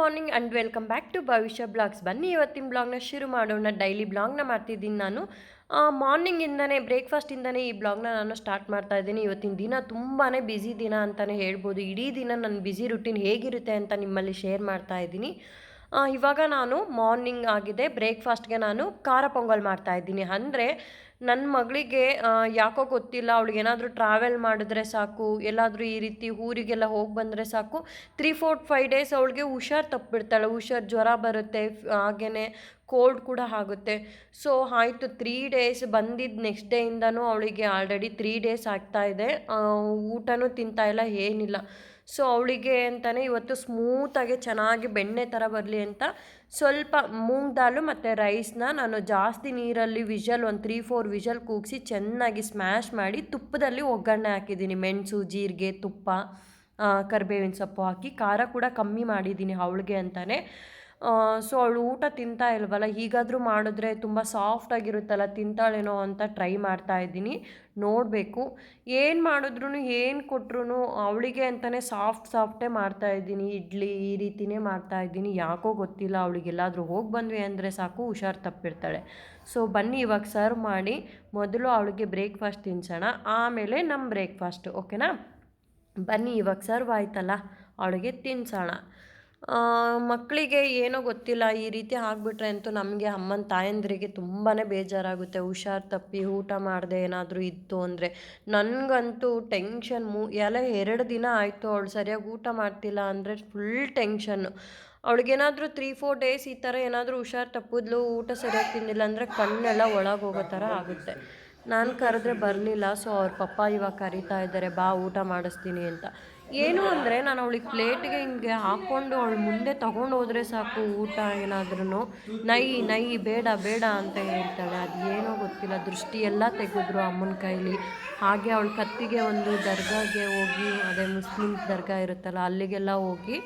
Morning and welcome back to Bhavishya blogs. ಬನ್ನಿ ಇವತ್ತಿನ ಬ್ಲಾಗ್ನ ಶುರು ಮಾಡೋಣ. ಡೈಲಿ ಬ್ಲಾಗ್ನ ಮಾಡ್ತಿದ್ದೀನಿ ನಾನು. ಮಾರ್ನಿಂಗಿಂದನೇ ಬ್ರೇಕ್ಫಾಸ್ಟಿಂದನೇ ಈ ಬ್ಲಾಗ್ನ ನಾನು ಸ್ಟಾರ್ಟ್ ಮಾಡ್ತಾ ಇದ್ದೀನಿ. ಇವತ್ತಿನ ದಿನ ತುಂಬಾ ಬ್ಯುಸಿ ದಿನ ಅಂತಲೇ ಹೇಳ್ಬೋದು. ಇಡೀ ದಿನ ನನ್ನ ಬ್ಯುಸಿ ರುಟೀನ್ ಹೇಗಿರುತ್ತೆ ಅಂತ ನಿಮ್ಮಲ್ಲಿ ಶೇರ್ ಮಾಡ್ತಾ ಇದ್ದೀನಿ. ಇವಾಗ ನಾನು ಮಾರ್ನಿಂಗ್ ಆಗಿದೆ, ಬ್ರೇಕ್ಫಾಸ್ಟ್ಗೆ ನಾನು ಖಾರ ಪೊಂಗಲ್ ಮಾಡ್ತಾಯಿದ್ದೀನಿ. ಅಂದರೆ ನನ್ನ ಮಗಳಿಗೆ ಯಾಕೋ ಗೊತ್ತಿಲ್ಲ, ಅವಳಿಗೇನಾದರೂ ಟ್ರಾವೆಲ್ ಮಾಡಿದ್ರೆ ಸಾಕು, ಎಲ್ಲಾದರೂ ಈ ರೀತಿ ಊರಿಗೆಲ್ಲ ಹೋಗಿ ಬಂದರೆ ಸಾಕು, 3-4-5 ಡೇಸ್ ಅವಳಿಗೆ ಹುಷಾರು ತಪ್ಪಿಬಿಡ್ತಾಳೆ. ಜ್ವರ ಬರುತ್ತೆ, ಹಾಗೆಯೇ ಕೋಲ್ಡ್ ಕೂಡ ಆಗುತ್ತೆ. ಸೊ ಆಯಿತು, 3 ಡೇಸ್ ಬಂದಿದ್ದು ನೆಕ್ಸ್ಟ್ ಡೇಯಿಂದನೂ ಅವಳಿಗೆ ಆಲ್ರೆಡಿ 3 ಡೇಸ್ ಆಗ್ತಾಯಿದೆ. ಊಟನೂ ತಿಂತಾಯಿಲ್ಲ, ಏನಿಲ್ಲ. ಸೊ ಅವಳಿಗೆ ಅಂತಲೇ ಇವತ್ತು ಸ್ಮೂತಾಗಿ ಚೆನ್ನಾಗಿ ಬೆಣ್ಣೆ ಥರ ಬರಲಿ ಅಂತ ಸ್ವಲ್ಪ ಮೂಂಗ್ ದಾಲು ಮತ್ತು ರೈಸ್ನ ನಾನು ಜಾಸ್ತಿ ನೀರಲ್ಲಿ ಒಂದು 3-4 ವಿಷಲ್ ಕೂಗಿಸಿ ಚೆನ್ನಾಗಿ ಸ್ಮ್ಯಾಶ್ ಮಾಡಿ ತುಪ್ಪದಲ್ಲಿ ಒಗ್ಗರಣೆ ಹಾಕಿದ್ದೀನಿ. ಮೆಣಸು, ಜೀರಿಗೆ, ತುಪ್ಪ, ಕರಿಬೇವಿನ ಸೊಪ್ಪು ಹಾಕಿ ಖಾರ ಕೂಡ ಕಮ್ಮಿ ಮಾಡಿದ್ದೀನಿ ಅವಳಿಗೆ ಅಂತಲೇ. ಸೊ ಅವಳು ಊಟ ತಿಂತಾ ಇಲ್ವಲ್ಲ, ಹೀಗಾದರೂ ಮಾಡಿದ್ರೆ ತುಂಬ ಸಾಫ್ಟಾಗಿರುತ್ತಲ್ಲ, ತಿಂತಾಳೇನೋ ಅಂತ ಟ್ರೈ ಮಾಡ್ತಾಯಿದ್ದೀನಿ. ನೋಡಬೇಕು, ಏನು ಮಾಡಿದ್ರು ಏನು ಕೊಟ್ಟರು ಅವಳಿಗೆ ಅಂತಲೇ ಸಾಫ್ಟೇ ಮಾಡ್ತಾಯಿದ್ದೀನಿ. ಇಡ್ಲಿ ಈ ರೀತಿಯೇ ಮಾಡ್ತಾಯಿದ್ದೀನಿ. ಯಾಕೋ ಗೊತ್ತಿಲ್ಲ, ಅವಳಿಗೆಲ್ಲಾದರೂ ಹೋಗಿ ಬಂದ್ವಿ ಅಂದರೆ ಸಾಕು ಹುಷಾರು ತಪ್ಪಿರ್ತಾಳೆ. ಸೊ ಬನ್ನಿ ಇವಾಗ ಸರ್ವ್ ಮಾಡಿ ಮೊದಲು ಅವಳಿಗೆ ಬ್ರೇಕ್ಫಾಸ್ಟ್ ತಿನ್ಸೋಣ, ಆಮೇಲೆ ನಮ್ಮ ಬ್ರೇಕ್ಫಾಸ್ಟು, ಓಕೆನಾ? ಬನ್ನಿ ಇವಾಗ ಸರ್ವ್ ಆಯ್ತಲ್ಲ, ಅವಳಿಗೆ ತಿನ್ಸೋಣ. ಮಕ್ಕಳಿಗೆ ಏನೋ ಗೊತ್ತಿಲ್ಲ, ಈ ರೀತಿ ಆಗಿಬಿಟ್ರೆ ಅಂತೂ ನಮಗೆ ಅಮ್ಮನ ತಾಯಂದಿರಿಗೆ ತುಂಬಾ ಬೇಜಾರಾಗುತ್ತೆ. ಹುಷಾರು ತಪ್ಪಿ ಊಟ ಮಾಡದೆ ಏನಾದರೂ ಇತ್ತು ಅಂದರೆ ನನಗಂತೂ ಟೆನ್ಷನ್. 2 ದಿನ ಆಯಿತು ಅವಳು ಸರಿಯಾಗಿ ಊಟ ಮಾಡ್ತಿಲ್ಲ ಅಂದರೆ ಫುಲ್ ಟೆನ್ಷನ್ನು. ಅವಳಿಗೇನಾದರೂ 3-4 ಡೇಸ್ ಈ ಥರ ಏನಾದರೂ ಹುಷಾರು ತಪ್ಪಿದ್ಲು, ಊಟ ಸರಿಯಾಗಿ ತಿಂದಿಲ್ಲ ಅಂದರೆ ಕಣ್ಣೆಲ್ಲ ಒಳಗೆ ಹೋಗೋ ಥರ ಆಗುತ್ತೆ. ನಾನು ಕರೆದ್ರೆ ಬರಲಿಲ್ಲ. ಸೊ ಅವ್ರ ಪಪ್ಪ ಇವಾಗ ಕರಿತಾ ಇದ್ದಾರೆ, ಬಾ ಊಟ ಮಾಡಿಸ್ತೀನಿ ಅಂತ. ಏನು ಅಂದರೆ ನಾನು ಅವಳಿಗೆ ಪ್ಲೇಟ್ಗೆ ಹಿಂಗೆ ಹಾಕ್ಕೊಂಡು ಅವಳು ಮುಂದೆ ತೊಗೊಂಡು ಹೋದರೆ ಸಾಕು, ಊಟ ಏನಾದ್ರೂ ನೈ ಬೇಡ ಬೇಡ ಅಂತ ಹೇಳ್ತಾಳೆ. ಅದು ಏನೋ ಗೊತ್ತಿಲ್ಲ, ದೃಷ್ಟಿ ಎಲ್ಲ ತೆಗೆದ್ರು ಅಮ್ಮನ ಕೈಲಿ. ಹಾಗೆ ಅವಳು ಕತ್ತಿಗೆ ಒಂದು ದರ್ಗಾಗೆ ಹೋಗಿ, ಅದೇ ಮುಸ್ಲಿಮ್ ದರ್ಗಾ ಇರುತ್ತಲ್ಲ ಅಲ್ಲಿಗೆಲ್ಲ ಹೋಗಿ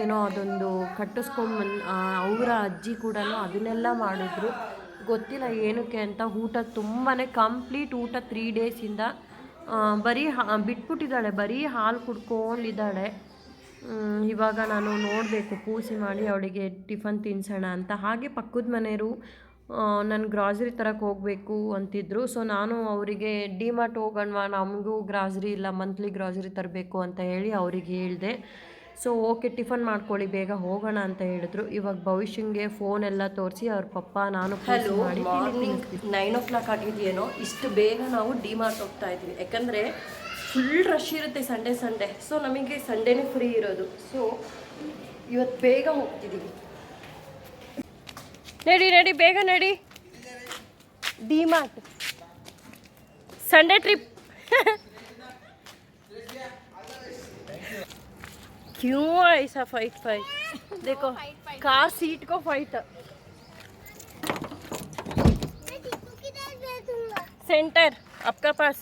ಏನೋ ಅದೊಂದು ಕಟ್ಟಿಸ್ಕೊಂಬಂದು ಅವರ ಅಜ್ಜಿ ಕೂಡ ಅದನ್ನೆಲ್ಲ ಮಾಡಿದ್ರು. ಗೊತ್ತಿಲ್ಲ ಏನಕ್ಕೆ ಅಂತ. ಊಟ ತುಂಬಾ ಕಂಪ್ಲೀಟ್ ಊಟ 3 ಡೇಸಿಂದ ಬರೀ ಬಿಟ್ಬಿಟ್ಟಿದ್ದಾಳೆ, ಬರೀ ಹಾಲು ಕುಡ್ಕೊಂಡಿದ್ದಾಳೆ. ಇವಾಗ ನಾನು ನೋಡಬೇಕು, ಕೂಸಿ ಮಾಡಿ ಅವಳಿಗೆ ಟಿಫನ್ ತಿನ್ಸೋಣ ಅಂತ. ಹಾಗೆ ಪಕ್ಕದ ಮನೆಯವರು ನಾನು ಗ್ರಾಸರಿ ತರಕ್ಕೆ ಹೋಗಬೇಕು ಅಂತಿದ್ರು. ಸೊ ನಾನು ಅವರಿಗೆ ಡಿಮಾರ್ಟ್ ಹೋಗೋಣವಾ, ನಮಗೂ ಗ್ರಾಸರಿ ಇಲ್ಲ, ಮಂತ್ಲಿ ಗ್ರಾಸರಿ ತರಬೇಕು ಅಂತ ಹೇಳಿ ಅವ್ರಿಗೆ ಹೇಳಿದೆ. ಸೊ ಓಕೆ, ಟಿಫನ್ ಮಾಡ್ಕೊಳ್ಳಿ, ಬೇಗ ಹೋಗೋಣ ಅಂತ ಹೇಳಿದ್ರು. ಇವಾಗ ಭವಿಷ್ಯಂಗೆ ಫೋನೆಲ್ಲ ತೋರಿಸಿ ಅವ್ರ ಪಪ್ಪ ನಾನು ಕೂಸಿ ಮಾಡಿ ಮಾರ್ನಿಂಗ್ 9 o'clock ಆಗಿದೆಯೇನೋ, ಇಷ್ಟು ಬೇಗ ನಾವು ಡಿಮಾರ್ಟ್ ಹೋಗ್ತಾ ಇದ್ದೀವಿ. ಯಾಕಂದರೆ ಫುಲ್ ರಶ್ ಇರುತ್ತೆ ಸಂಡೇ. ಸೊ ನಮಗೆ ಸಂಡೇನೇ ಫ್ರೀ ಇರೋದು. ಸೊ ಇವತ್ತು ಬೇಗ ಹೋಗ್ತಿದ್ದೀವಿ. ನಡಿ ಬೇಗ ನಡಿ, ಡಿಮಾರ್ಟ್ ಸಂಡೇ ಟ್ರಿಪ್. क्यों ऐसा फाइट देखो, कार सीट को फाइट. सेंटर आपका पास.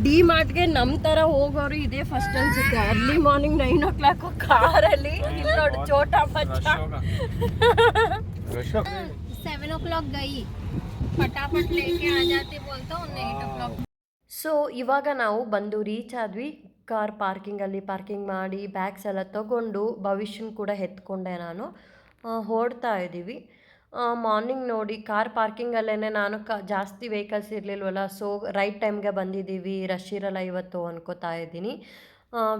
ಡಿ ಮಾರ್ಟ್ಗೆ ನಮ್ಮ ಥರ ಹೋಗೋರು ಇದೇ ಫಸ್ಟ್ ಅನ್ಸುತ್ತೆ. ಅರ್ಲಿ ಮಾರ್ನಿಂಗ್ 9 o'clock ಕಾರಲ್ಲಿ. ಇಲ್ಲಿ ನೋಡಿ ಚೋಟಾ ಬಚ್ಚಾ 7 o'clock गई, फटाफट लेके आ जाते बोलता हूँ 8 o'clock. ಸೊ ಇವಾಗ ನಾವು ಬಂದು ರೀಚ್ ಆದ್ವಿ. ಕಾರ್ ಪಾರ್ಕಿಂಗ್ ಮಾಡಿ ಬ್ಯಾಗ್ಸ್ ಎಲ್ಲ ತೊಗೊಂಡು ಭವಿಷ್ಯನ ಕೂಡ ಎತ್ಕೊಂಡೆ ನಾನು. ಹೊರಡ್ತಾ ಇದ್ದೀವಿ. ಮಾರ್ನಿಂಗ್ ನೋಡಿ ಕಾರ್ ಪಾರ್ಕಿಂಗಲ್ಲೇ ನಾನು ಜಾಸ್ತಿ ವೆಹಿಕಲ್ಸ್ ಇರಲಿಲ್ವಲ್ಲ, ಸೊ ರೈಟ್ ಟೈಮ್ಗೆ ಬಂದಿದ್ದೀವಿ. ರಶ್ ಇರಲ್ಲ ಇವತ್ತು ಅನ್ಕೋತಾ ಇದ್ದೀನಿ.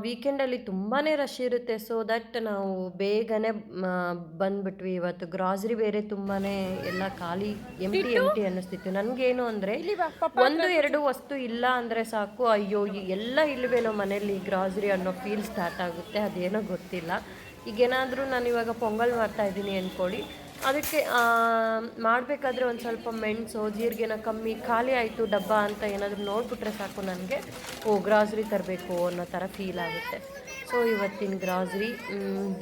ವೀಕೆಂಡಲ್ಲಿ ತುಂಬಾ ರಶ್ ಇರುತ್ತೆ. ಸೊ ದಟ್ ನಾವು ಬೇಗನೆ ಬಂದುಬಿಟ್ವಿ. ಇವತ್ತು ಗ್ರಾಸರಿ ಬೇರೆ ತುಂಬಾ ಎಲ್ಲ ಖಾಲಿ ಎಂಟಿ ಅನ್ನಿಸ್ತಿತ್ತು. ನನಗೇನು ಅಂದರೆ 1-2 ವಸ್ತು ಇಲ್ಲ ಅಂದರೆ ಸಾಕು, ಅಯ್ಯೋ ಎಲ್ಲ ಇಲ್ಲವೇನೋ ಮನೇಲಿ ಗ್ರಾಸರಿ ಅನ್ನೋ ಫೀಲ್ ಸ್ಟಾರ್ಟ್ ಆಗುತ್ತೆ. ಅದೇನೋ ಗೊತ್ತಿಲ್ಲ. ಈಗೇನಾದರೂ ನಾನು ಇವಾಗ ಪೊಂಗಲ್ ಮಾಡ್ತಾಯಿದ್ದೀನಿ ಅಂದ್ಕೊಳ್ಳಿ, ಅದಕ್ಕೆ ಮಾಡಬೇಕಾದ್ರೆ ಒಂದು ಸ್ವಲ್ಪ ಮೆಣಸು ಜೀರಿಗೆನ ಕಮ್ಮಿ ಖಾಲಿ ಆಯಿತು ಡಬ್ಬ ಅಂತ ಏನಾದರೂ ನೋಡಿಬಿಟ್ರೆ ಸಾಕು, ನನಗೆ ಗ್ರಾಸರಿ ತರಬೇಕು ಅನ್ನೋ ಥರ ಫೀಲ್ ಆಗುತ್ತೆ. ಸೊ ಇವತ್ತಿನ ಗ್ರಾಸರಿ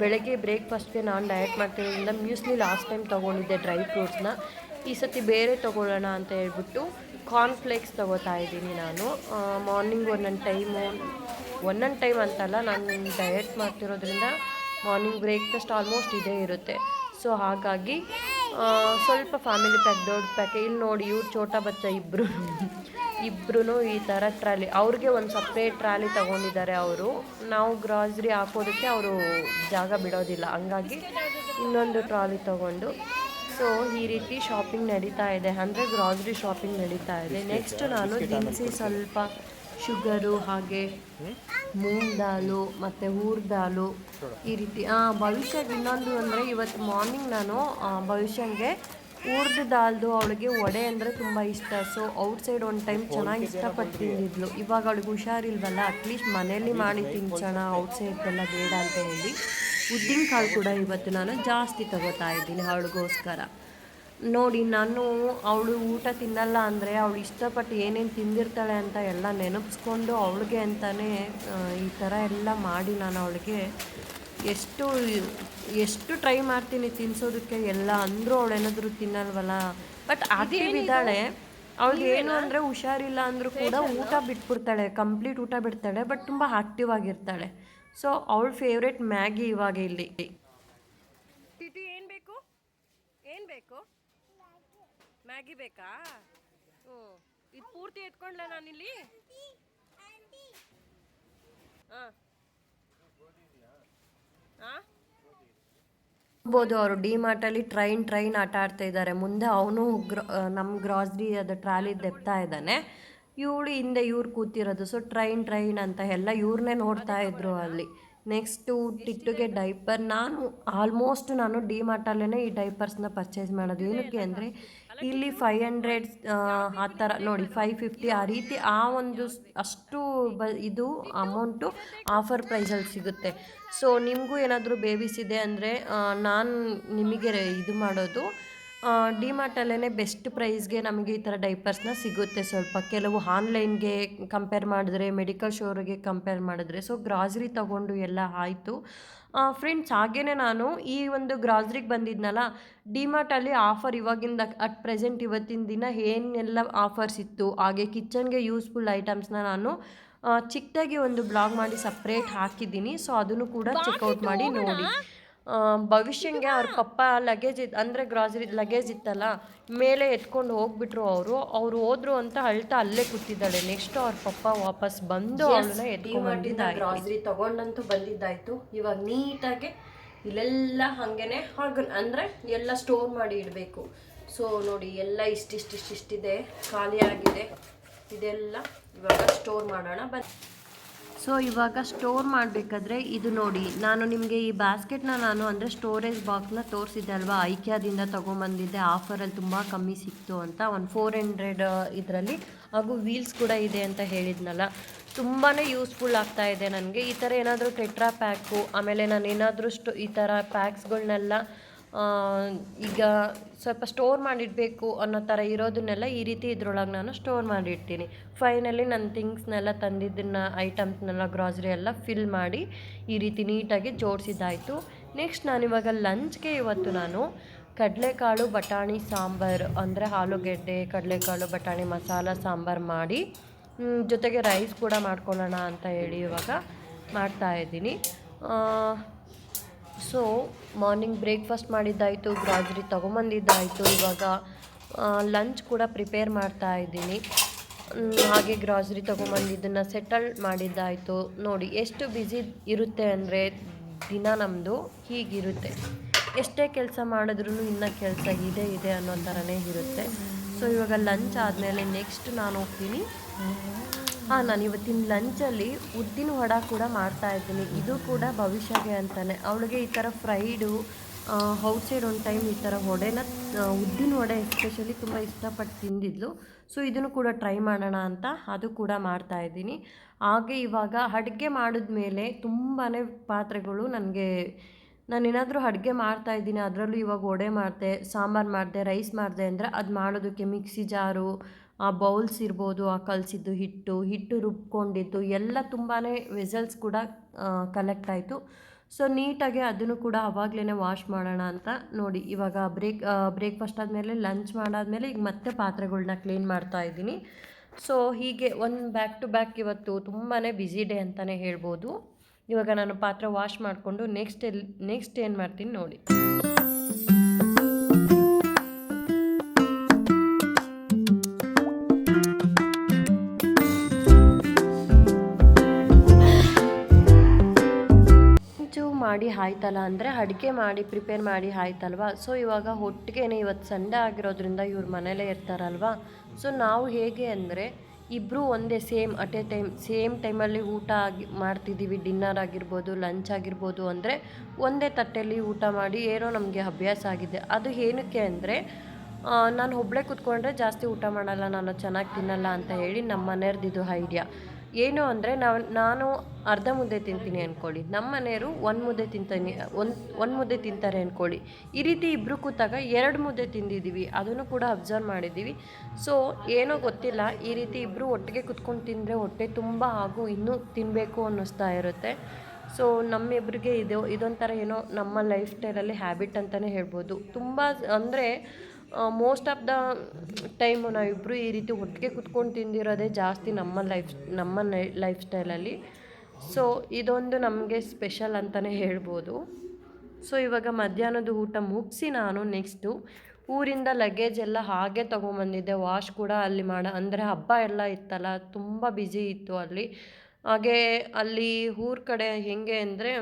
ಬೆಳಗ್ಗೆ ಬ್ರೇಕ್ಫಾಸ್ಟ್ಗೆ ನಾನು ಡಯಟ್ ಮಾಡ್ತಿರೋದ್ರಿಂದ ಮ್ಯೂಸ್ಲಿ ಲಾಸ್ಟ್ ಟೈಮ್ ತೊಗೊಂಡಿದ್ದೆ ಡ್ರೈ ಫ್ರೂಟ್ಸ್ನ. ಈ ಸತಿ ಬೇರೆ ತೊಗೊಳ್ಳೋಣ ಅಂತ ಹೇಳ್ಬಿಟ್ಟು ಕಾರ್ನ್ಫ್ಲೇಕ್ಸ್ ತೊಗೋತಾ ಇದ್ದೀನಿ ನಾನು. ಮಾರ್ನಿಂಗ್ ಒಂದೊಂದು ಟೈಮ್ ಅಂತಲ್ಲ, ನಾನು ಡಯಟ್ ಮಾಡ್ತಿರೋದ್ರಿಂದ ಮಾರ್ನಿಂಗ್ ಬ್ರೇಕ್ಫಾಸ್ಟ್ ಆಲ್ಮೋಸ್ಟ್ ಇದೇ ಇರುತ್ತೆ. ಸೊ ಹಾಗಾಗಿ ಸ್ವಲ್ಪ ಫ್ಯಾಮಿಲಿ ಪ್ಯಾಕ್, ದೊಡ್ಡ ಪ್ಯಾಕ್. ಇಲ್ಲಿ ನೋಡಿ ಇವ್ರು ಚೋಟಾ ಬಚ್ಚ ಇಬ್ಬರು ಇಬ್ಬರೂ ಈ ಥರ ಟ್ರಾಲಿ, ಅವ್ರಿಗೆ ಒಂದು ಸಪ್ರೇಟ್ ಟ್ರಾಲಿ ತೊಗೊಂಡಿದ್ದಾರೆ ಅವರು. ನಾವು ಗ್ರಾಸರಿ ಹಾಕೋದಕ್ಕೆ ಅವರು ಜಾಗ ಬಿಡೋದಿಲ್ಲ, ಹಂಗಾಗಿ ಇನ್ನೊಂದು ಟ್ರಾಲಿ ತೊಗೊಂಡು ಸೊ ಈ ರೀತಿ ಶಾಪಿಂಗ್ ನಡೀತಾ ಇದೆ, ಅಂದರೆ ಗ್ರಾಸರಿ ಶಾಪಿಂಗ್ ನಡೀತಾ ಇದೆ. ನೆಕ್ಸ್ಟ್ ನಾನು ದಿನಸಿ ಸ್ವಲ್ಪ ಶುಗರು, ಹಾಗೆ ಮೂಂಗ್ ದಾಲು ಮತ್ತು ಊರ್ ದಾಲು ಈ ರೀತಿ. ಭವಿಷ್ಯಗೆ ಇನ್ನೊಂದು ಅಂದರೆ ಇವತ್ತು ಮಾರ್ನಿಂಗ್ ನಾನು ಭವಿಷ್ಯಂಗೆ ಊರ್ದು ದಾಲ್ದು ಅವಳಿಗೆ ವಡೆ ಅಂದರೆ ತುಂಬ ಇಷ್ಟ. ಸೊ ಔಟ್ಸೈಡ್ ಒಂದು ಟೈಮ್ ಚೆನ್ನಾಗಿ ಇಷ್ಟಪಟ್ಟು ತಿಂದಿದ್ಲು. ಇವಾಗ ಅವಳಿಗೆ ಹುಷಾರಿಲ್ವಲ್ಲ, ಅಟ್ಲೀಸ್ಟ್ ಮನೇಲಿ ಮಾಡಿ ತಿನ್ಸೋಣ, ಔಟ್ಸೈಡ್ದೆಲ್ಲ ಬೇಡ ಅಂತ ಹೇಳಿ ಉದ್ದಿನ ಕಾಳು ಕೂಡ ಇವತ್ತು ನಾನು ಜಾಸ್ತಿ ತಗೋತಾ ಇದ್ದೀನಿ ಅವಳಿಗೋಸ್ಕರ. ನೋಡಿ, ನಾನು ಅವಳು ಊಟ ತಿನ್ನಲ್ಲ ಅಂದರೆ ಅವಳು ಇಷ್ಟಪಟ್ಟು ಏನೇನು ತಿಂದಿರ್ತಾಳೆ ಅಂತ ಎಲ್ಲ ನೆನಪಿಸ್ಕೊಂಡು ಅವಳಿಗೆ ಅಂತಲೇ ಈ ಥರ ಎಲ್ಲ ಮಾಡಿ ನಾನು ಅವಳಿಗೆ ಎಷ್ಟು ಎಷ್ಟು ಟ್ರೈ ಮಾಡ್ತೀನಿ ತಿನ್ನಿಸೋದಕ್ಕೆ ಎಲ್ಲ. ಅಂದರೂ ಅವಳು ಏನಾದರೂ ತಿನ್ನಲ್ವಲ್ಲ, ಬಟ್ ಆಕ್ಟಿವ್ ಇದ್ದಾಳೆ. ಅವಳಿಗೆ ಏನು ಅಂದರೆ ಹುಷಾರಿಲ್ಲ ಅಂದರೂ ಕೂಡ ಊಟ ಬಿಟ್ಬಿಡ್ತಾಳೆ, ಕಂಪ್ಲೀಟ್ ಊಟ ಬಿಡ್ತಾಳೆ, ಬಟ್ ತುಂಬ ಆಕ್ಟಿವ್ ಆಗಿರ್ತಾಳೆ. ಸೊ ಅವಳ ಫೇವ್ರೆಟ್ ಮ್ಯಾಗಿ ಇವಾಗ ಇಲ್ಲಿ. ಟಿಟು ಏನು ಬೇಕು, ಏನು ಬೇಕು? ಮ್ಯಾಗಿ ಬೇಕಾ? ಹ್ಞೂ, ಇದು ಪೂರ್ತಿ ಎತ್ಕೊಂಡ್ಲೆ ನಾನಿಲ್ಲಿ. ಹಾಂ ಹಾಂ ನೋಡ್ಬೋದು, ಅವರು ಡಿ ಮಾರ್ಟಲ್ಲಿ ಟ್ರೈನ್ ಆಟ ಆಡ್ತಾ ಇದ್ದಾರೆ. ಮುಂದೆ ಅವನು ನಮ್ಮ ಗ್ರಾಸರಿ ಅದು ಟ್ರಾಲಿ ದೆಪ್ತಾ ಇದ್ದಾನೆ, ಇವಳು ಹಿಂದೆ ಇವ್ರು ಕೂತಿರೋದು. ಸೊ ಟ್ರೈನ್ ಅಂತ ಎಲ್ಲ ಇವ್ರನ್ನೇ ನೋಡ್ತಾ ಇದ್ರು ಅಲ್ಲಿ. ನೆಕ್ಸ್ಟು ಟಿಟ್ಟುಗೆ ಡೈಪರ್. ನಾನು ಡಿ ಮಾರ್ಟಲ್ಲೇ ಈ ಡೈಪರ್ಸ್ನ ಪರ್ಚೇಸ್ ಮಾಡೋದು. ಏನಕ್ಕೆ ಅಂದರೆ ಇಲ್ಲಿ 500 ಆ ಥರ ನೋಡಿ, 550 ಆ ರೀತಿ, ಆ ಒಂದು ಅಷ್ಟು ಇದು ಅಮೌಂಟು ಆಫರ್ ಪ್ರೈಸಲ್ಲಿ ಸಿಗುತ್ತೆ. ಸೊ ನಿಮಗೂ ಏನಾದರೂ ಬೇಬೀಸ್ ಇದೆ ಅಂದರೆ ನಾನು ನಿಮಗೆ ಇದು ಮಾಡೋದು, ಡಿ ಮಾರ್ಟಲ್ಲೇ ಬೆಸ್ಟ್ ಪ್ರೈಸ್ಗೆ ನಮಗೆ ಈ ಥರ ಡೈಪರ್ಸ್ನ ಸಿಗುತ್ತೆ. ಸ್ವಲ್ಪ ಕೆಲವು ಆನ್ಲೈನ್ಗೆ ಕಂಪೇರ್ ಮಾಡಿದ್ರೆ, ಮೆಡಿಕಲ್ ಶೋರಿಗೆ ಕಂಪೇರ್ ಮಾಡಿದ್ರೆ. ಸೊ ಗ್ರಾಸರಿ ತೊಗೊಂಡು ಎಲ್ಲ ಆಯಿತು ಫ್ರೆಂಡ್ಸ್. ಹಾಗೆಯೇ ನಾನು ಈ ಒಂದು ಗ್ರಾಸರಿಗೆ ಬಂದಿದ್ನಲ್ಲ, ಡಿ ಮಾರ್ಟಲ್ಲಿ ಆಫರ್ ಇವಾಗಿಂದ ಅಟ್ ಪ್ರೆಸೆಂಟ್ ಇವತ್ತಿನ ದಿನ ಏನೆಲ್ಲ ಆಫರ್ಸ್ ಇತ್ತು, ಹಾಗೆ ಕಿಚನ್ಗೆ ಯೂಸ್ಫುಲ್ ಐಟಮ್ಸ್ನ ನಾನು ಚಿಕ್ಕದಾಗಿ ಒಂದು ಬ್ಲಾಗ್ ಮಾಡಿ ಸಪ್ರೇಟ್ ಹಾಕಿದ್ದೀನಿ. ಸೊ ಅದನ್ನು ಕೂಡ ಚೆಕ್ಔಟ್ ಮಾಡಿ ನೋಡಿ. ಭವಿಷ್ಯಂಗೆ ಅವ್ರ ಪಪ್ಪ ಲಗೇಜ್ ಅಂದರೆ ಗ್ರಾಸರಿ ಲಗೇಜ್ ಇತ್ತಲ್ಲ, ಮೇಲೆ ಎತ್ಕೊಂಡು ಹೋಗ್ಬಿಟ್ರು. ಅವರು ಹೋದ್ರು ಅಂತ ಅಳ್ತಾ ಅಲ್ಲೇ ಕೂತಿದ್ದಾಳೆ. ನೆಕ್ಸ್ಟ್ ಅವ್ರ ಪಪ್ಪ ವಾಪಸ್ ಬಂದು ಅವಳನ್ನ ಎತ್ಕೊಂಡು ಗ್ರಾಸರಿ ತೊಗೊಂಡಂತೂ ಬಂದಿದ್ದಾಯಿತು. ಇವಾಗ ನೀಟಾಗಿ ಇಲ್ಲೆಲ್ಲ ಹಾಗೇನೆ ಅಂದರೆ ಎಲ್ಲ ಸ್ಟೋರ್ ಮಾಡಿ ಇಡಬೇಕು. ಸೊ ನೋಡಿ, ಎಲ್ಲ ಇಷ್ಟಿದೆ, ಖಾಲಿ ಆಗಿದೆ. ಇದೆಲ್ಲ ಇವಾಗ ಸ್ಟೋರ್ ಮಾಡೋಣ ಬನ್ನಿ. ಸೊ ಇವಾಗ ಸ್ಟೋರ್ ಮಾಡಬೇಕಾದ್ರೆ ಇದು ನೋಡಿ, ನಾನು ನಿಮಗೆ ಈ ಬಾಸ್ಕೆಟ್ನ ಅಂದರೆ ಸ್ಟೋರೇಜ್ ಬಾಕ್ಸ್ನ ತೋರಿಸಿದ್ದೆ ಅಲ್ವಾ, ಐಕ್ಯಾದಿಂದ ತೊಗೊಂಬಂದಿದ್ದೆ. ಆಫರಲ್ಲಿ ತುಂಬ ಕಮ್ಮಿ ಸಿಕ್ತು ಅಂತ, ಒಂದು 400 ಇದರಲ್ಲಿ. ಹಾಗೂ ವೀಲ್ಸ್ ಕೂಡ ಇದೆ ಅಂತ ಹೇಳಿದ್ನಲ್ಲ, ತುಂಬಾ ಯೂಸ್ಫುಲ್ ಆಗ್ತಾ ಇದೆ ನನಗೆ. ಈ ಥರ ಏನಾದರೂ ಟೆಟ್ರಾ ಪ್ಯಾಕು, ಆಮೇಲೆ ನಾನು ಏನಾದರೂ ಈ ಥರ ಪ್ಯಾಕ್ಸ್ಗಳನ್ನೆಲ್ಲ ಈಗ ಸ್ವಲ್ಪ ಸ್ಟೋರ್ ಮಾಡಿಡಬೇಕು ಅನ್ನೋ ಥರ ಇರೋದನ್ನೆಲ್ಲ ಈ ರೀತಿ ಇದ್ರೊಳಗೆ ನಾನು ಸ್ಟೋರ್ ಮಾಡಿಡ್ತೀನಿ. ಫೈನಲಿ ನನ್ನ ಥಿಂಗ್ಸ್ನೆಲ್ಲ ತಂದಿದ್ದನ್ನು, ಐಟಮ್ಸ್ನೆಲ್ಲ, ಗ್ರಾಸರಿ ಎಲ್ಲ ಫಿಲ್ ಮಾಡಿ ಈ ರೀತಿ ನೀಟಾಗಿ ಜೋಡಿಸಿದ್ದಾಯಿತು. ನೆಕ್ಸ್ಟ್ ನಾನಿವಾಗ ಲಂಚ್ಗೆ ಇವತ್ತು ನಾನು ಕಡಲೆಕಾಳು ಬಟಾಣಿ ಸಾಂಬಾರು, ಅಂದರೆ ಆಲೂಗೆಡ್ಡೆ, ಕಡಲೆಕಾಳು ಬಟಾಣಿ ಮಸಾಲ ಸಾಂಬಾರು ಮಾಡಿ ಜೊತೆಗೆ ರೈಸ್ ಕೂಡ ಮಾಡ್ಕೊಳ್ಳೋಣ ಅಂತ ಹೇಳಿ ಇವಾಗ ಮಾಡ್ತಾಯಿದ್ದೀನಿ. ಸೊ ಮಾರ್ನಿಂಗ್ ಬ್ರೇಕ್ಫಾಸ್ಟ್ ಮಾಡಿದ್ದಾಯಿತು, ಗ್ರಾಸರಿ ತೊಗೊಂಬಂದಿದ್ದಾಯಿತು. ಇವಾಗ ಲಂಚ್ ಕೂಡ ಪ್ರಿಪೇರ್ ಮಾಡ್ತಾ ಇದ್ದೀನಿ. ಹಾಗೆ ಗ್ರಾಸರಿ ತೊಗೊಂಬಂದಿದ್ದನ್ನು ಸೆಟಲ್ ಮಾಡಿದ್ದಾಯಿತು. ನೋಡಿ ಎಷ್ಟು ಬ್ಯುಸಿ ಇರುತ್ತೆ ಅಂದರೆ ದಿನ ನಮ್ಮದು ಹೀಗಿರುತ್ತೆ. ಎಷ್ಟೇ ಕೆಲಸ ಮಾಡಿದ್ರೂ ಇನ್ನೂ ಕೆಲಸ ಇದೆ ಅನ್ನೋ ಥರನೇ ಇರುತ್ತೆ. ಸೊ ಇವಾಗ ಲಂಚ್ ಆದಮೇಲೆ ನೆಕ್ಸ್ಟ್ ನಾನು ಹೋಗ್ತೀನಿ. ನಾನು ಇವತ್ತಿನ ಲಂಚಲ್ಲಿ ಉದ್ದಿನ ವಡೆ ಕೂಡ ಮಾಡ್ತಾಯಿದ್ದೀನಿ. ಇದು ಕೂಡ ಭವಿಷ್ಯಗೆ ಅಂತಲೇ, ಅವಳಿಗೆ ಈ ಥರ ಫ್ರೈಡು ಔಟ್ಸೈಡ್ ಒಂದು ಟೈಮ್ ಈ ಥರ ವಡೆನ, ಉದ್ದಿನ ವಡೆ ಎಸ್ಪೆಷಲಿ ತುಂಬ ಇಷ್ಟಪಟ್ಟು ತಿಂದಿದ್ಲು. ಸೊ ಇದನ್ನು ಕೂಡ ಟ್ರೈ ಮಾಡೋಣ ಅಂತ ಅದು ಕೂಡ ಮಾಡ್ತಾಯಿದ್ದೀನಿ. ಹಾಗೆ ಇವಾಗ ಅಡುಗೆ ಮಾಡಿದ್ಮೇಲೆ ತುಂಬಾ ಪಾತ್ರೆಗಳು ನನಗೆ, ನಾನೇನಾದರೂ ಅಡುಗೆ ಮಾಡ್ತಾಯಿದ್ದೀನಿ, ಅದರಲ್ಲೂ ಇವಾಗ ವಡೆ ಮಾಡಿದೆ, ಸಾಂಬಾರು ಮಾಡಿದೆ, ರೈಸ್ ಮಾಡಿದೆ ಅಂದರೆ ಅದು ಮಾಡೋದಕ್ಕೆ ಮಿಕ್ಸಿ ಜಾರು, ಆ ಬೌಲ್ಸ್ ಇರ್ಬೋದು, ಆ ಕಲಸಿದ್ದು ಹಿಟ್ಟು ರುಬ್ಕೊಂಡಿದ್ದು ಎಲ್ಲ ತುಂಬಾ ವೆಸಲ್ಸ್ ಕೂಡ ಕಲೆಕ್ಟ್ ಆಯಿತು. ಸೊ ನೀಟಾಗಿ ಅದನ್ನು ಕೂಡ ಆವಾಗಲೇ ವಾಶ್ ಮಾಡೋಣ ಅಂತ ನೋಡಿ. ಇವಾಗ ಬ್ರೇಕ್ಫಾಸ್ಟ್ ಆದಮೇಲೆ ಲಂಚ್ ಮಾಡಾದಮೇಲೆ ಈಗ ಮತ್ತೆ ಪಾತ್ರೆಗಳ್ನ ಕ್ಲೀನ್ ಮಾಡ್ತಾಯಿದ್ದೀನಿ. ಸೊ ಹೀಗೆ ಒಂದು ಬ್ಯಾಕ್ ಟು ಬ್ಯಾಕ್ ಇವತ್ತು ತುಂಬಾ ಬ್ಯುಸಿ ಡೇ ಅಂತಲೇ ಹೇಳ್ಬೋದು. ಇವಾಗ ನಾನು ಪಾತ್ರೆ ವಾಶ್ ಮಾಡಿಕೊಂಡು ನೆಕ್ಸ್ಟ್ ಏನು ಮಾಡ್ತೀನಿ ನೋಡಿ. ಆಯ್ತಲ್ಲ ಅಂದರೆ ಅಡುಗೆ ಮಾಡಿ ಪ್ರಿಪೇರ್ ಮಾಡಿ ಆಯ್ತಲ್ವ. ಸೊ ಇವಾಗ ಒಟ್ಟಿಗೆ ಇವತ್ತು ಸಂಡೇ ಆಗಿರೋದ್ರಿಂದ ಇವ್ರು ಮನೇಲೇ ಇರ್ತಾರಲ್ವ. ಸೊ ನಾವು ಹೇಗೆ ಅಂದರೆ ಇಬ್ಬರು ಒಂದೇ ಅಟ್ ಎ ಸೇಮ್ ಟೈಮಲ್ಲಿ ಊಟ ಮಾಡ್ತಿದ್ದೀವಿ. ಡಿನ್ನರ್ ಆಗಿರ್ಬೋದು, ಲಂಚ್ ಆಗಿರ್ಬೋದು ಅಂದರೆ ಒಂದೇ ತಟ್ಟೆಯಲ್ಲಿ ಊಟ ಮಾಡಿ ಏನೋ ನಮಗೆ ಅಭ್ಯಾಸ ಆಗಿದೆ. ಅದು ಏನಕ್ಕೆ ಅಂದರೆ ನಾನು ಒಬ್ಬಳೇ ಕೂತ್ಕೊಂಡ್ರೆ ಜಾಸ್ತಿ ಊಟ ಮಾಡಲ್ಲ, ನಾನು ಚೆನ್ನಾಗಿ ತಿನ್ನಲ್ಲ ಅಂತ ಹೇಳಿ ನಮ್ಮ ಮನೆಯವ್ರದ್ದು ಐಡಿಯಾ. ಏನು ಅಂದರೆ ನಾನು ಅರ್ಧ ಮುದ್ದೆ ತಿಂತೀನಿ ಅಂದ್ಕೊಳ್ಳಿ, ನಮ್ಮ ಮನೆಯವರು ಒಂದು ಮುದ್ದೆ ತಿಂತಾರೆ ಅಂದ್ಕೊಳ್ಳಿ. ಈ ರೀತಿ ಇಬ್ಬರು ಕೂತಾಗ 2 ಮುದ್ದೆ ತಿಂದಿದ್ದೀವಿ, ಅದನ್ನು ಕೂಡ ಅಬ್ಸರ್ವ್ ಮಾಡಿದ್ದೀವಿ. ಸೊ ಏನೋ ಗೊತ್ತಿಲ್ಲ, ಈ ರೀತಿ ಇಬ್ಬರು ಒಟ್ಟಿಗೆ ಕುತ್ಕೊಂಡು ತಿಂದರೆ ಹೊಟ್ಟೆ ತುಂಬ ಹಾಗೂ ಇನ್ನೂ ತಿನ್ನಬೇಕು ಅನ್ನಿಸ್ತಾ ಇರುತ್ತೆ. ಸೊ ನಮ್ಮಿಬ್ಬರಿಗೆ ಇದೊಂಥರ ಏನೋ ನಮ್ಮ ಲೈಫ್ ಸ್ಟೈಲಲ್ಲಿ ಹ್ಯಾಬಿಟ್ ಅಂತಲೇ ಹೇಳ್ಬೋದು. ತುಂಬ ಅಂದರೆ ಮೋಸ್ಟ್ ಆಫ್ ದ ಟೈಮು ನಾವಿಬ್ಬರು ಈ ರೀತಿ ಒಟ್ಟಿಗೆ ಕುತ್ಕೊಂಡು ತಿಂದಿರೋದೇ ಜಾಸ್ತಿ ನಮ್ಮ ಲೈಫ್ ಸ್ಟೈಲಲ್ಲಿ. ಸೊ ಇದೊಂದು ನಮಗೆ ಸ್ಪೆಷಲ್ ಅಂತಲೇ ಹೇಳ್ಬೋದು. ಸೊ ಇವಾಗ ಮಧ್ಯಾಹ್ನದ ಊಟ ಮುಗಿಸಿ ನಾನು ನೆಕ್ಸ್ಟು ಊರಿಂದ ಲಗೇಜ್ ಎಲ್ಲ ಹಾಗೆ ತೊಗೊಂಬಂದಿದ್ದೆ. ವಾಶ್ ಕೂಡ ಅಲ್ಲಿ ಅಂದರೆ ಹಬ್ಬ ಎಲ್ಲ ಇತ್ತಲ್ಲ, ತುಂಬ ಬ್ಯುಸಿ ಇತ್ತು ಅಲ್ಲಿ. ಹಾಗೇ ಅಲ್ಲಿ ಊರ ಕಡೆ ಹೇಗೆ ಅಂದರೆ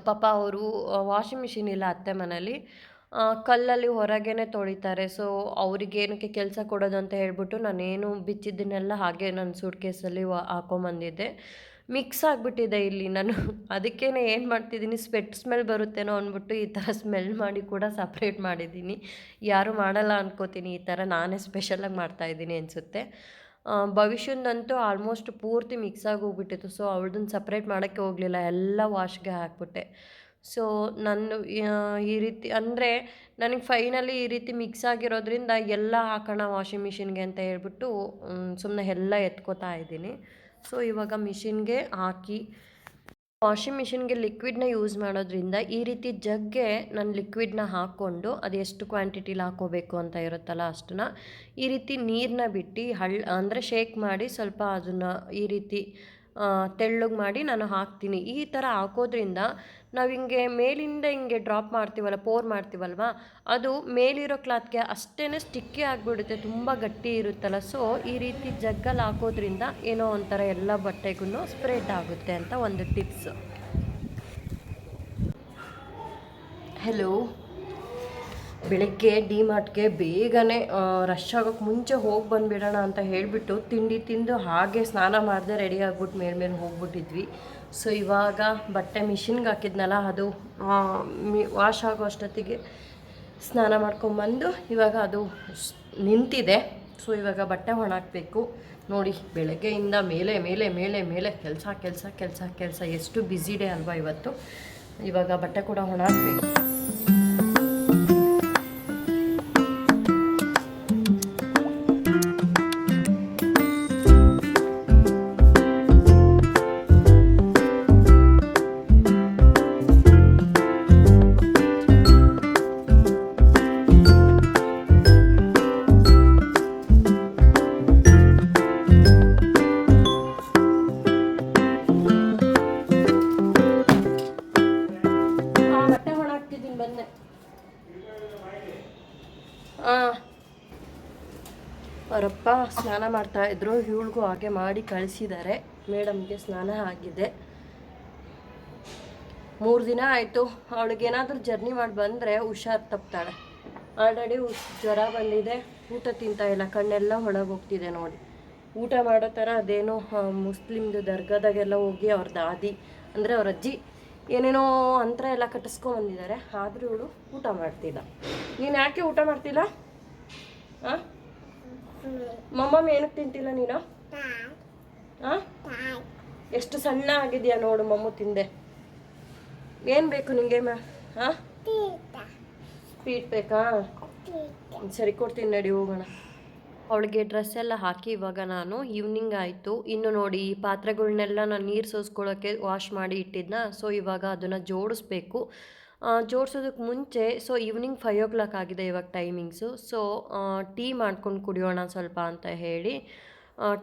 ಪಾಪ ಅವರು ವಾಷಿಂಗ್ ಮಿಷಿನ್ ಇಲ್ಲ ಅತ್ತೆ ಮನೇಲಿ, ಕಲ್ಲಲ್ಲಿ ಹೊರಗೇ ತೊಳಿತಾರೆ. ಸೊ ಅವ್ರಿಗೇನಕ್ಕೆ ಕೆಲಸ ಕೊಡೋದು ಅಂತ ಹೇಳ್ಬಿಟ್ಟು ನಾನೇನು ಬಿಚ್ಚಿದ್ದನ್ನೆಲ್ಲ ಹಾಗೆ ನನ್ನ ಸೂಟ್ ಕೇಸಲ್ಲಿ ಹಾಕೊಂಬಂದಿದ್ದೆ. ಮಿಕ್ಸ್ ಆಗಿಬಿಟ್ಟಿದೆ ಇಲ್ಲಿ ನಾನು. ಅದಕ್ಕೇ ಏನು ಮಾಡ್ತಿದ್ದೀನಿ, ಸ್ಮೆಲ್ ಬರುತ್ತೇನೋ ಅಂದ್ಬಿಟ್ಟು ಈ ಥರ ಸ್ಮೆಲ್ ಮಾಡಿ ಕೂಡ ಸಪ್ರೇಟ್ ಮಾಡಿದ್ದೀನಿ. ಯಾರೂ ಮಾಡಲ್ಲ ಅಂದ್ಕೋತೀನಿ, ಈ ಥರ ನಾನೇ ಸ್ಪೆಷಲಾಗಿ ಮಾಡ್ತಾಯಿದ್ದೀನಿ ಅನಿಸುತ್ತೆ. ಭವಿಷ್ಯದಂತೂ ಆಲ್ಮೋಸ್ಟ್ ಪೂರ್ತಿ ಮಿಕ್ಸ್ ಆಗಿ ಹೋಗ್ಬಿಟ್ಟಿತ್ತು. ಸೊ ಅವಳದನ್ನು ಸಪ್ರೇಟ್ ಮಾಡೋಕ್ಕೆ ಹೋಗಲಿಲ್ಲ, ಎಲ್ಲ ವಾಶ್ಗೆ ಹಾಕ್ಬಿಟ್ಟೆ. ಸೊ ನಾನು ಈ ರೀತಿ ಅಂದರೆ ನನಗೆ ಫೈನಲಿ ಈ ರೀತಿ ಮಿಕ್ಸ್ ಆಗಿರೋದ್ರಿಂದ ಎಲ್ಲ ಹಾಕೋಣ ವಾಷಿಂಗ್ ಮಿಷಿನ್ಗೆ ಅಂತ ಹೇಳ್ಬಿಟ್ಟು ಸುಮ್ಮನೆ ಎಲ್ಲ ಎತ್ಕೋತಾ ಇದ್ದೀನಿ. ಸೊ ಇವಾಗ ಮಿಷಿನ್ಗೆ ಹಾಕಿ, ವಾಷಿಂಗ್ ಮಿಷಿನ್ಗೆ ಲಿಕ್ವಿಡ್ನ ಯೂಸ್ ಮಾಡೋದ್ರಿಂದ ಈ ರೀತಿ ಜಗ್ಗೆ ನಾನು ಲಿಕ್ವಿಡ್ನ ಹಾಕ್ಕೊಂಡು ಅದು ಎಷ್ಟು ಕ್ವಾಂಟಿಟಿಲಿ ಹಾಕೋಬೇಕು ಅಂತ ಇರುತ್ತಲ್ಲ ಅಷ್ಟನ್ನ ಈ ರೀತಿ ನೀರನ್ನ ಬಿಟ್ಟು ಅಂದರೆ ಶೇಕ್ ಮಾಡಿ ಸ್ವಲ್ಪ ಅದನ್ನು ಈ ರೀತಿ ತೆಳ್ಳಗೆ ಮಾಡಿ ನಾನು ಹಾಕ್ತೀನಿ. ಈ ಥರ ಹಾಕೋದ್ರಿಂದ ನಾವು ಹಿಂಗೆ ಮೇಲಿಂದ ಹಿಂಗೆ ಡ್ರಾಪ್ ಮಾಡ್ತೀವಲ್ಲ, ಪೋರ್ ಮಾಡ್ತೀವಲ್ವ, ಅದು ಮೇಲಿರೋ ಕ್ಲಾತ್ಗೆ ಅಷ್ಟೇ ಸ್ಟಿಕ್ಕಿ ಆಗಿಬಿಡುತ್ತೆ, ತುಂಬ ಗಟ್ಟಿ ಇರುತ್ತಲ್ಲ. ಸೊ ಈ ರೀತಿ ಜಗ್ಗಲ್ಲಿ ಹಾಕೋದ್ರಿಂದ ಏನೋ ಒಂಥರ ಎಲ್ಲ ಬಟ್ಟೆಗೂ ಸ್ಪ್ರೆಡ್ ಆಗುತ್ತೆ ಅಂತ ಒಂದು ಟಿಪ್ಸ್. ಹೆಲೋ, ಬೆಳಗ್ಗೆ ಡಿಮಾರ್ಟ್ಗೆ ಬೇಗನೆ ರಶ್ ಆಗೋಕ್ಕೆ ಮುಂಚೆ ಹೋಗಿ ಬಂದುಬಿಡೋಣ ಅಂತ ಹೇಳಿಬಿಟ್ಟು ತಿಂಡಿ ತಿಂದು ಹಾಗೆ ಸ್ನಾನ ಮಾಡದೆ ರೆಡಿ ಆಗ್ಬಿಟ್ಟು ಮೇಲೆ ಹೋಗ್ಬಿಟ್ಟಿದ್ವಿ. ಸೊ ಇವಾಗ ಬಟ್ಟೆ ಮಿಷಿನ್ಗೆ ಹಾಕಿದ್ನಲ್ಲ, ಅದು ವಾಶ್ ಆಗೋ ಅಷ್ಟೊತ್ತಿಗೆ ಸ್ನಾನ ಮಾಡ್ಕೊಂಬಂದು ಇವಾಗ ಅದು ನಿಂತಿದೆ. ಸೊ ಇವಾಗ ಬಟ್ಟೆ ಒಣಾಕಬೇಕು. ನೋಡಿ, ಬೆಳಗ್ಗೆಯಿಂದ ಮೇಲೆ ಮೇಲೆ ಮೇಲೆ ಮೇಲೆ ಕೆಲಸ ಕೆಲಸ ಕೆಲಸ ಕೆಲಸ, ಎಷ್ಟು ಬ್ಯುಸಿ ಡೇ ಅಲ್ವಾ ಇವತ್ತು. ಇವಾಗ ಬಟ್ಟೆ ಕೂಡ ಒಣಾಕಬೇಕು. ಅವರಪ್ಪ ಸ್ನಾನ ಮಾಡ್ತಾಯಿದ್ರು, ಇವಳಿಗೂ ಹಾಗೆ ಮಾಡಿ ಕಳಿಸಿದ್ದಾರೆ. ಮೇಡಮ್ಗೆ ಸ್ನಾನ ಆಗಿದೆ. 3 ದಿನ ಆಯಿತು. ಅವಳಿಗೇನಾದರೂ ಜರ್ನಿ ಮಾಡಿ ಬಂದರೆ ಹುಷಾರು ತಪ್ತಾಳೆ. ಆಲ್ರೆಡಿ ಜ್ವರ ಬಂದಿದೆ, ಊಟ ತಿಂತಾ ಇಲ್ಲ, ಕಣ್ಣೆಲ್ಲ ಒಣಗೋಗ್ತಿದೆ ನೋಡಿ. ಊಟ ಮಾಡೋ ಥರ ಅದೇನೋ ಮುಸ್ಲಿಮ್ದು ದರ್ಗಾದಾಗೆಲ್ಲ ಹೋಗಿ ಅವ್ರ ದಾದಿ ಅಂದರೆ ಅವ್ರ ಅಜ್ಜಿ ಏನೇನೋ ಅಂತರ ಎಲ್ಲ ಕಟ್ಟಿಸ್ಕೊಂಬಂದಿದ್ದಾರೆ, ಆದರೂ ಇವಳು ಊಟ ಮಾಡ್ತಿಲ್ಲ. ನೀನು ಯಾಕೆ ಊಟ ಮಾಡ್ತಿಲ್ಲ? ಹಾಂ, ಮಮ್ಮಮ್ಮ ಏನಕ್ಕೆ ತಿಂತಿಲ್ಲ ನೀನು? ಹಾಂ, ಎಷ್ಟು ಸಣ್ಣ ಆಗಿದೆಯಾ ನೋಡು ಮಮ್ಮು ತಿಂದೆ. ಏನು ಬೇಕು ನಿಂಗೆ? ಹಾಂ, ಸ್ವೀಟ್ ಬೇಕಾ? ಸರಿ, ಕೊಡ್ತೀನಿ, ನಡಿ ಹೋಗೋಣ. ಅವಳಿಗೆ ಡ್ರೆಸ್ ಎಲ್ಲ ಹಾಕಿ ಇವಾಗ ನಾನು ಈವ್ನಿಂಗ್ ಆಯಿತು. ಇನ್ನು ನೋಡಿ, ಈ ಪಾತ್ರೆಗಳನ್ನೆಲ್ಲ ನಾನು ನೀರು ಸೋಸ್ಕೊಳ್ಳೋಕ್ಕೆ ವಾಶ್ ಮಾಡಿ ಇಟ್ಟಿದ್ನ. ಸೊ ಇವಾಗ ಅದನ್ನು ಜೋಡಿಸ್ಬೇಕು. ಜೋಡಿಸೋದಕ್ಕೆ ಮುಂಚೆ ಈವ್ನಿಂಗ್ 5 o'clock ಆಗಿದೆ ಇವಾಗ ಟೈಮಿಂಗ್ಸು. ಸೊ ಟೀ ಮಾಡ್ಕೊಂಡು ಕುಡಿಯೋಣ ಸ್ವಲ್ಪ ಅಂತ ಹೇಳಿ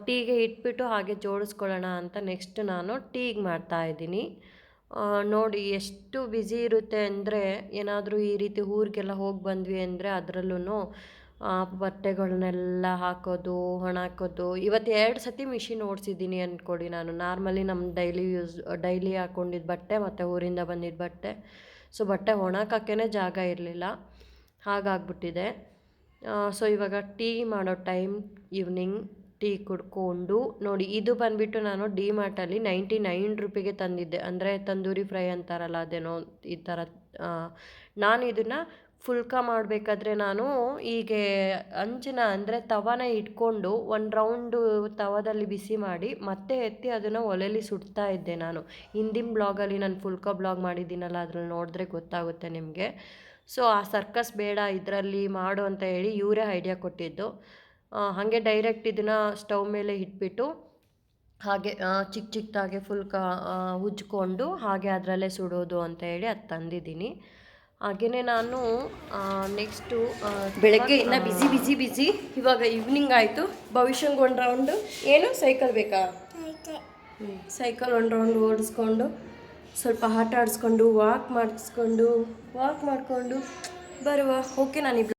ಟೀಗೆ ಇಟ್ಬಿಟ್ಟು ಹಾಗೆ ಜೋಡಿಸ್ಕೊಳ್ಳೋಣ ಅಂತ ನೆಕ್ಸ್ಟ್ ನಾನು ಟೀಗೆ ಮಾಡ್ತಾಯಿದ್ದೀನಿ. ನೋಡಿ ಎಷ್ಟು ಬ್ಯುಸಿ ಇರುತ್ತೆ ಅಂದರೆ, ಏನಾದರೂ ಈ ರೀತಿ ಊರಿಗೆಲ್ಲ ಹೋಗಿ ಬಂದ್ವಿ ಅಂದರೆ ಅದರಲ್ಲೂ ಬಟ್ಟೆಗಳನ್ನೆಲ್ಲ ಹಾಕೋದು, ಒಣ ಹಾಕೋದು. ಇವತ್ತು 2 ಸತಿ ಮಿಷಿನ್ ಓಡಿಸಿದ್ದೀನಿ ಅಂದ್ಕೊಡಿ ನಾನು. ನಾರ್ಮಲಿ ನಮ್ಮ ಡೈಲಿ ಹಾಕ್ಕೊಂಡಿದ್ದ ಬಟ್ಟೆ ಮತ್ತು ಊರಿಂದ ಬಂದಿದ್ದ ಬಟ್ಟೆ. ಸೊ ಬಟ್ಟೆ ಒಣಗಾಕೇ ಜಾಗ ಇರಲಿಲ್ಲ, ಹಾಗಾಗ್ಬಿಟ್ಟಿದೆ. ಸೊ ಇವಾಗ ಟೀ ಮಾಡೋ ಟೈಮ್. ಈವ್ನಿಂಗ್ ಟೀ ಕುಡ್ಕೊಂಡು ನೋಡಿ, ಇದು ಬಂದುಬಿಟ್ಟು ನಾನು ಡಿಮಾರ್ಟಲ್ಲಿ 99 ರೂಪಿಗೆ ತಂದಿದ್ದೆ. ಅಂದರೆ ತಂದೂರಿ ಫ್ರೈ ಅಂತಾರಲ್ಲ, ಅದೇನೋ ಈ ಥರ. ನಾನು ಇದನ್ನು ಫುಲ್ಕ ಮಾಡಬೇಕಾದ್ರೆ ನಾನು ಹೀಗೆ ಅಂಚನ್ನ ಅಂದರೆ ತವಾನ ಇಟ್ಕೊಂಡು ಒಂದು ರೌಂಡು ತವಾದಲ್ಲಿ ಬಿಸಿ ಮಾಡಿ ಮತ್ತೆ ಎತ್ತಿ ಅದನ್ನು ಒಲೆಯಲ್ಲಿ ಸುಡ್ತಾ ಇದ್ದೆ ನಾನು. ಹಿಂದಿನ ಬ್ಲಾಗಲ್ಲಿ ನಾನು ಫುಲ್ಕ ಬ್ಲಾಗ್ ಮಾಡಿದ್ದೀನಲ್ಲ, ಅದ್ರಲ್ಲಿ ನೋಡಿದ್ರೆ ಗೊತ್ತಾಗುತ್ತೆ ನಿಮಗೆ. ಸೊ ಆ ಸರ್ಕಸ್ ಬೇಡ ಇದರಲ್ಲಿ ಮಾಡು ಅಂತ ಹೇಳಿ ಇವರೇ ಐಡಿಯಾ ಕೊಟ್ಟಿದ್ದು. ಹಾಗೆ ಡೈರೆಕ್ಟ್ ಇದನ್ನು ಸ್ಟವ್ ಮೇಲೆ ಇಟ್ಬಿಟ್ಟು ಹಾಗೆ ಚಿಕ್ಕ ಚಿಕ್ಕದಾಗೆ ಫುಲ್ಕ ಉಜ್ಕೊಂಡು ಹಾಗೆ ಅದರಲ್ಲೇ ಸುಡೋದು ಅಂತ ಹೇಳಿ ಅದು ತಂದಿದ್ದೀನಿ. ಹಾಗೆಯೇ ನಾನು ನೆಕ್ಸ್ಟು ಬೆಳಗ್ಗೆ ಇನ್ನೂ ಬಿಸಿ. ಇವಾಗ ಈವ್ನಿಂಗ್ ಆಯಿತು. ಭವಿಷ್ಯಂಗೆ ಒಂದು ರೌಂಡು ಏನು ಸೈಕಲ್ ಬೇಕಾ? ಸೈಕಲ್ ಒಂದು ರೌಂಡ್ ಓಡಿಸ್ಕೊಂಡು ಸ್ವಲ್ಪ ಆಟ ಆಡಿಸ್ಕೊಂಡು ವಾಕ್ ಮಾಡಿಕೊಂಡು ಬರುವ. ಓಕೆ, ನಾನು